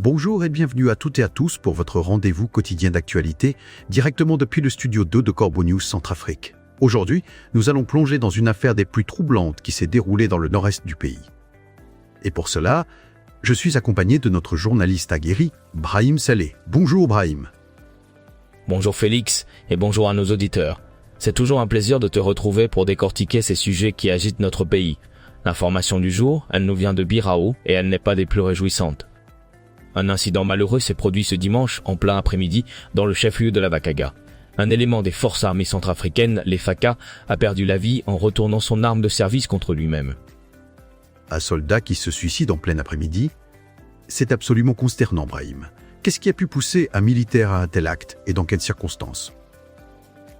Bonjour et bienvenue à toutes et à tous pour votre rendez-vous quotidien d'actualité, directement depuis le studio 2 de Corbeau News Centrafrique. Aujourd'hui, nous allons plonger dans une affaire des plus troublantes qui s'est déroulée dans le nord-est du pays. Et pour cela, je suis accompagné de notre journaliste aguerri, Brahim Saleh. Bonjour Brahim. Bonjour Félix et bonjour à nos auditeurs. C'est toujours un plaisir de te retrouver pour décortiquer ces sujets qui agitent notre pays. L'information du jour, elle nous vient de Birao et elle n'est pas des plus réjouissantes. Un incident malheureux s'est produit ce dimanche en plein après-midi dans le chef-lieu de la Bakaga. Un élément des forces armées centrafricaines, les FACA, a perdu la vie en retournant son arme de service contre lui-même. Un soldat qui se suicide en plein après-midi? C'est absolument consternant, Brahim. Qu'est-ce qui a pu pousser un militaire à un tel acte et dans quelles circonstances?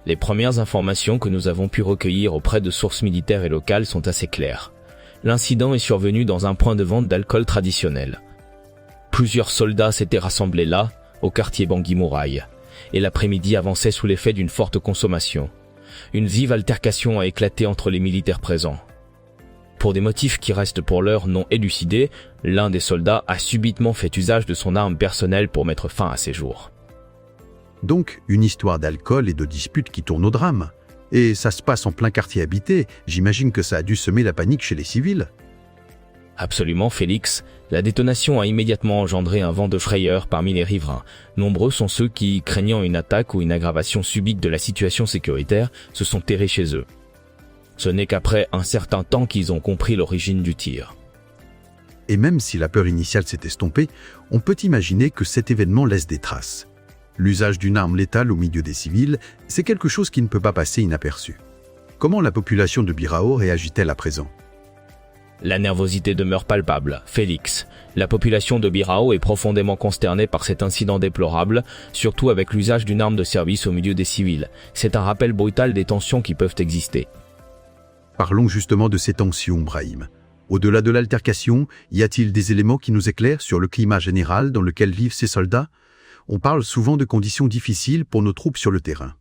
Les premières informations que nous avons pu recueillir auprès de sources militaires et locales sont assez claires. L'incident est survenu dans un point de vente d'alcool traditionnel. Plusieurs soldats s'étaient rassemblés là, au quartier Bangui Mouraï, et l'après-midi avançait sous l'effet d'une forte consommation. Une vive altercation a éclaté entre les militaires présents. Pour des motifs qui restent pour l'heure non élucidés, l'un des soldats a subitement fait usage de son arme personnelle pour mettre fin à ses jours. Donc, une histoire d'alcool et de disputes qui tourne au drame. Et ça se passe en plein quartier habité, j'imagine que ça a dû semer la panique chez les civils. Absolument, Félix. La détonation a immédiatement engendré un vent de frayeur parmi les riverains. Nombreux sont ceux qui, craignant une attaque ou une aggravation subite de la situation sécuritaire, se sont terrés chez eux. Ce n'est qu'après un certain temps qu'ils ont compris l'origine du tir. Et même si la peur initiale s'est estompée, on peut imaginer que cet événement laisse des traces. L'usage d'une arme létale au milieu des civils, c'est quelque chose qui ne peut pas passer inaperçu. Comment la population de Birao réagit-elle à présent? La nervosité demeure palpable, Félix. La population de Birao est profondément consternée par cet incident déplorable, surtout avec l'usage d'une arme de service au milieu des civils. C'est un rappel brutal des tensions qui peuvent exister. Parlons justement de ces tensions, Brahim. Au-delà de l'altercation, y a-t-il des éléments qui nous éclairent sur le climat général dans lequel vivent ces soldats? On parle souvent de conditions difficiles pour nos troupes sur le terrain.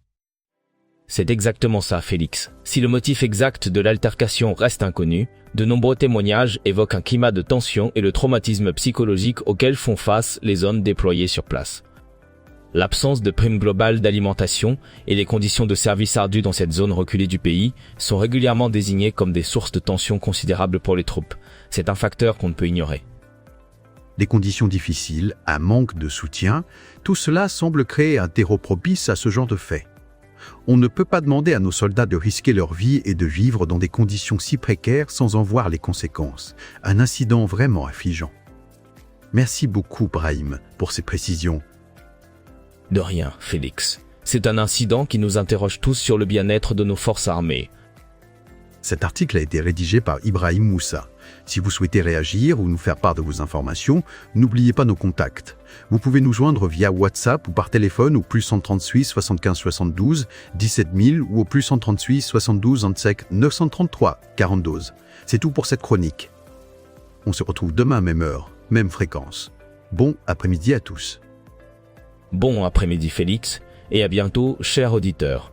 C'est exactement ça, Félix. Si le motif exact de l'altercation reste inconnu, de nombreux témoignages évoquent un climat de tension et le traumatisme psychologique auquel font face les zones déployées sur place. L'absence de prime globale d'alimentation et les conditions de service ardues dans cette zone reculée du pays sont régulièrement désignées comme des sources de tension considérables pour les troupes. C'est un facteur qu'on ne peut ignorer. Des conditions difficiles, un manque de soutien, tout cela semble créer un terreau propice à ce genre de faits. On ne peut pas demander à nos soldats de risquer leur vie et de vivre dans des conditions si précaires sans en voir les conséquences. Un incident vraiment affligeant. Merci beaucoup, Brahim, pour ces précisions. De rien, Félix. C'est un incident qui nous interroge tous sur le bien-être de nos forces armées. Cet article a été rédigé par Ibrahim Moussa. Si vous souhaitez réagir ou nous faire part de vos informations, n'oubliez pas nos contacts. Vous pouvez nous joindre via WhatsApp ou par téléphone au +138 75 72 17 000 ou au +138 72 25 933 42. C'est tout pour cette chronique. On se retrouve demain, même heure, même fréquence. Bon après-midi à tous. Bon après-midi Félix, et à bientôt, chers auditeurs.